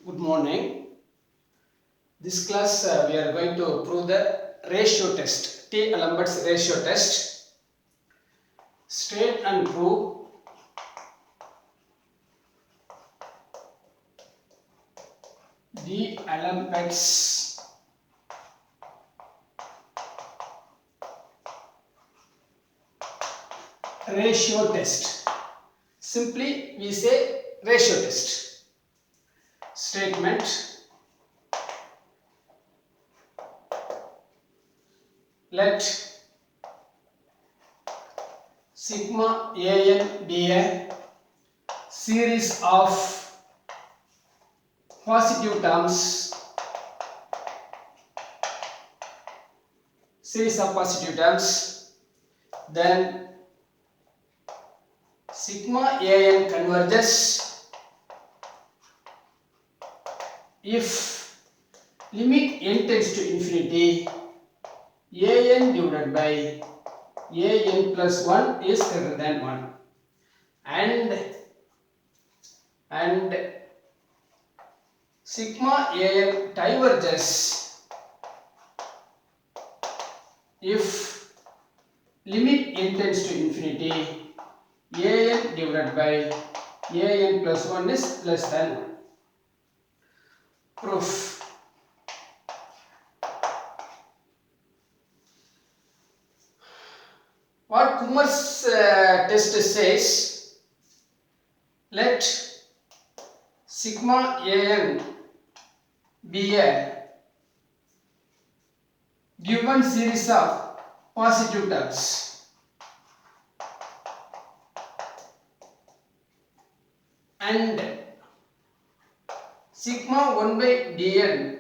Good morning. This class we are going to prove the ratio test, T-Lambert's ratio test. State and prove D'Alembert's ratio test. Simply we say ratio test. Statement: let sigma an be a series of positive terms, then sigma an converges if limit n tends to infinity, an divided by an plus 1 is greater than 1, and sigma an diverges if limit n tends to infinity, an divided by an plus 1 is less than 1. Proof: what Kummer's test says, let sigma an be a given series of positive terms and sigma 1 by dn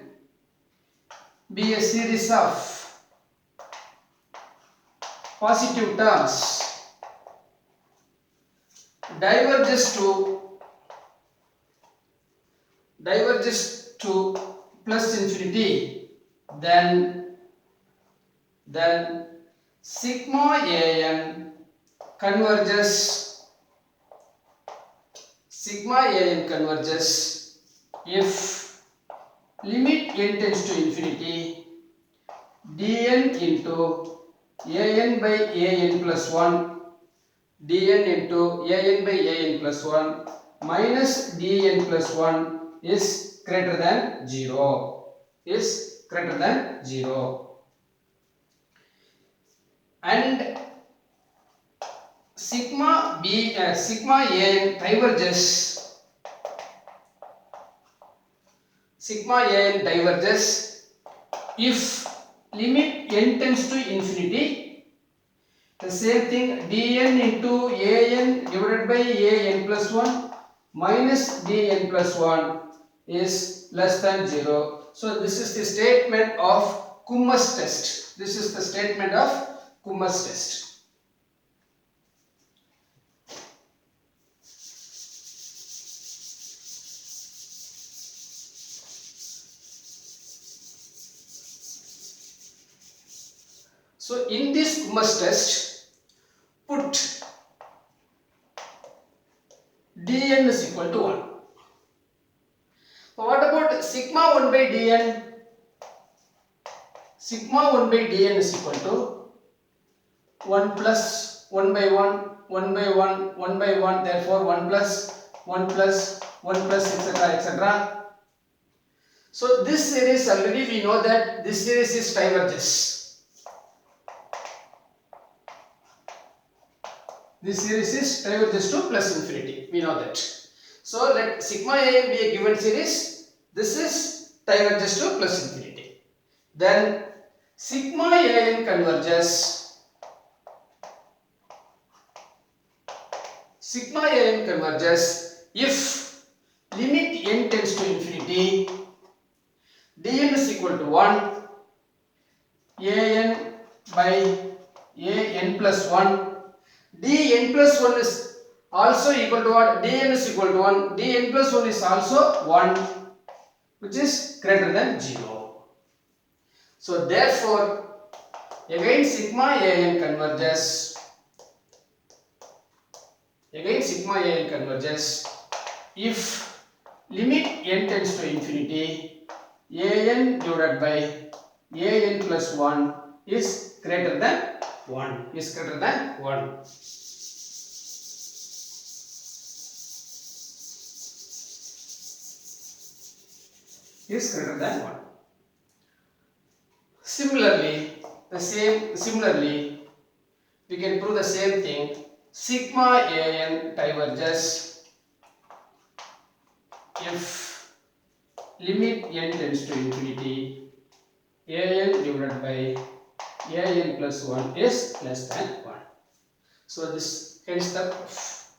be a series of positive terms diverges to plus infinity, then sigma an converges if limit n tends to infinity, dn into an by an plus 1 minus dn plus 1 is greater than 0, and sigma an diverges if limit n tends to infinity, the same thing, dn into an divided by an plus 1 minus dn plus 1 is less than 0. So this is the statement of Kummer's test. So in this Kummer's test, put dn is equal to 1. What about sigma 1 by dn? Sigma 1 by dn is equal to 1 plus 1 by 1, 1 by 1, 1 by 1, therefore 1 plus, 1 plus, 1 plus, etc. So this series, already we know that this series is diverges. This series is diverges to plus infinity, we know that. So let sigma an be a given series, this is diverges to plus infinity. Then sigma an converges if limit n tends to infinity, dn is equal to 1, an by an plus 1, dn plus 1 is also equal to what? Dn is equal to 1, dn plus 1 is also 1, which is greater than 0. So therefore, again sigma an converges if limit n tends to infinity, an divided by an plus 1 is greater than 1. Is greater than 1. Is greater than 1. Similarly, we can prove the same thing. Sigma an diverges if limit n tends to infinity, an divided by an plus 1 is less than 1. So this ends the proof.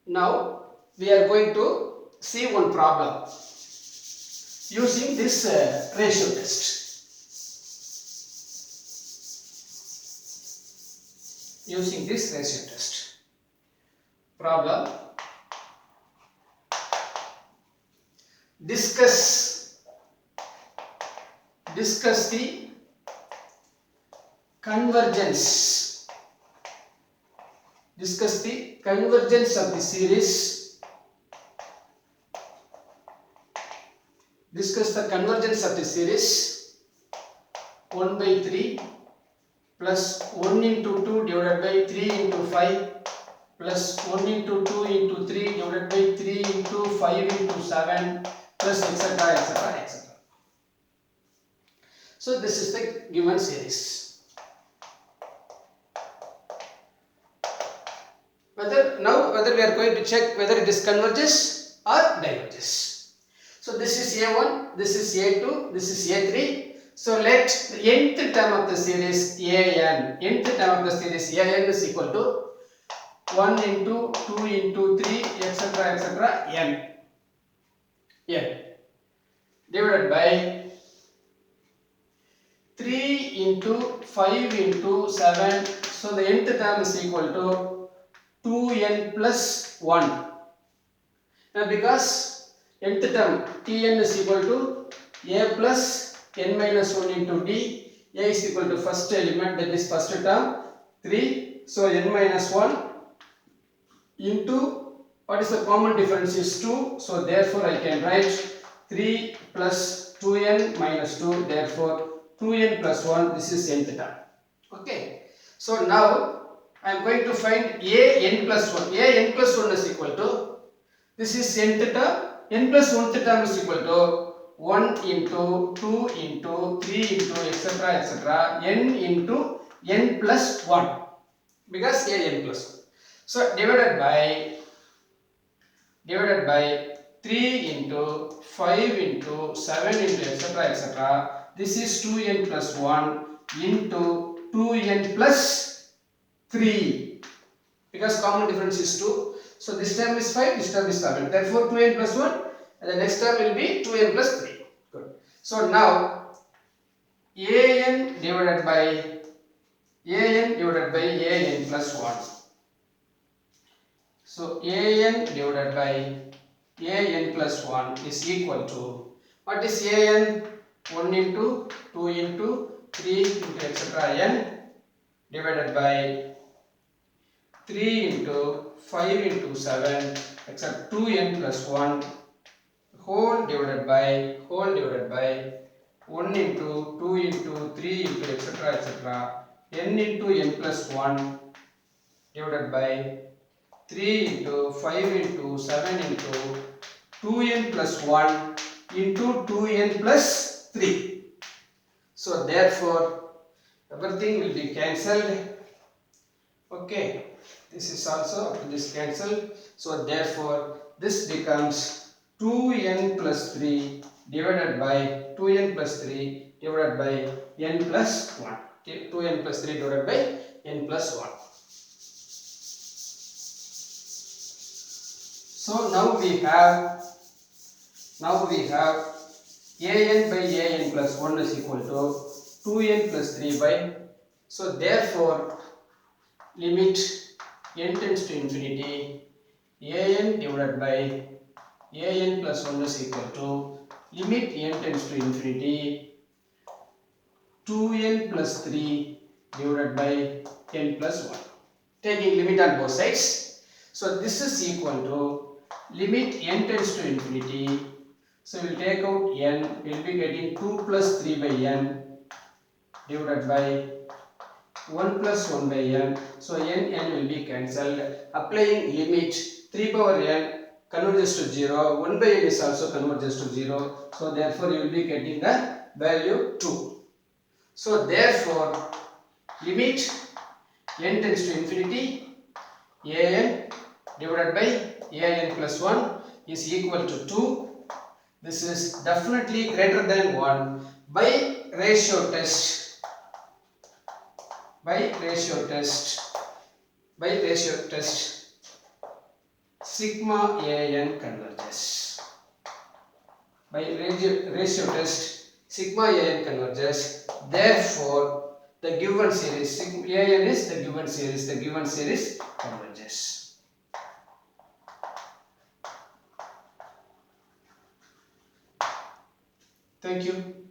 Now we are going to see one problem using this ratio test. Using this ratio test. Problem. Discuss the convergence. Discuss the convergence of the series. Discuss the convergence of the series 1 by 3 plus 1 into 2 divided by 3 into 5 plus 1 into 2 into 3 divided by 3 into 5 into 7 plus etc. etc. etc. So this is the given series. Whether we are going to check whether it is converges or diverges. So this is A1, this is A2, this is A3. So let the nth term of the series an, nth term of the series an is equal to 1 into 2 into 3 etc. etc. n divided by 3 into 5 into 7. So the nth term is equal to 2n plus 1. Now because nth term Tn is equal to a plus n minus 1 into d. A is equal to first element, that is first term 3. So n minus 1 into what is the common difference is 2. So therefore I can write 3 plus 2n minus 2. Therefore 2n plus 1, this is nth term. Okay. So now I am going to find an plus 1. An plus 1 is equal to, this is nth term, n plus 1th term is equal to 1 into 2 into 3 into etc. etc. n into n plus 1 because an plus 1. So divided by 3 into 5 into 7 into etc. etc. This is 2n plus 1 into 2n plus 3 because common difference is 2. So this term is 5, this term is 7. Therefore 2n plus 1 and the next term will be 2n plus 3. Good. So now an divided by an plus 1. So an divided by an plus 1 is equal to, what is an? 1 into 2 into 3 into etc. n divided by 3 into 5 into 7 except 2n plus 1 whole divided by 1 into 2 into 3 into etc. etc. n into n plus 1 divided by 3 into 5 into 7 into 2n plus 1 into 2n plus 3. So therefore everything will be cancelled. Okay, this is also up to this cancel. So therefore this becomes 2n plus 3 divided by 2n plus 3 divided by n plus 1. Okay, 2n plus 3 divided by n plus 1. So now we have an by an plus 1 is equal to 2n plus 3 by, so therefore limit n tends to infinity, an divided by an plus 1 is equal to limit n tends to infinity 2n plus 3 divided by n plus 1, taking limit on both sides. So this is equal to limit n tends to infinity. So we will take out n, we will be getting 2 plus 3 by n divided by 1 plus 1 by n. So n will be cancelled. Applying limit 3 power n converges to 0, 1 by n is also converges to 0. So therefore you will be getting the value 2. So therefore limit n tends to infinity, an divided by an plus 1 is equal to 2. This is definitely greater than 1 by ratio test. By ratio test, sigma an converges. By ratio test, sigma an converges. Therefore the given series, sigma an is the given series converges. Thank you.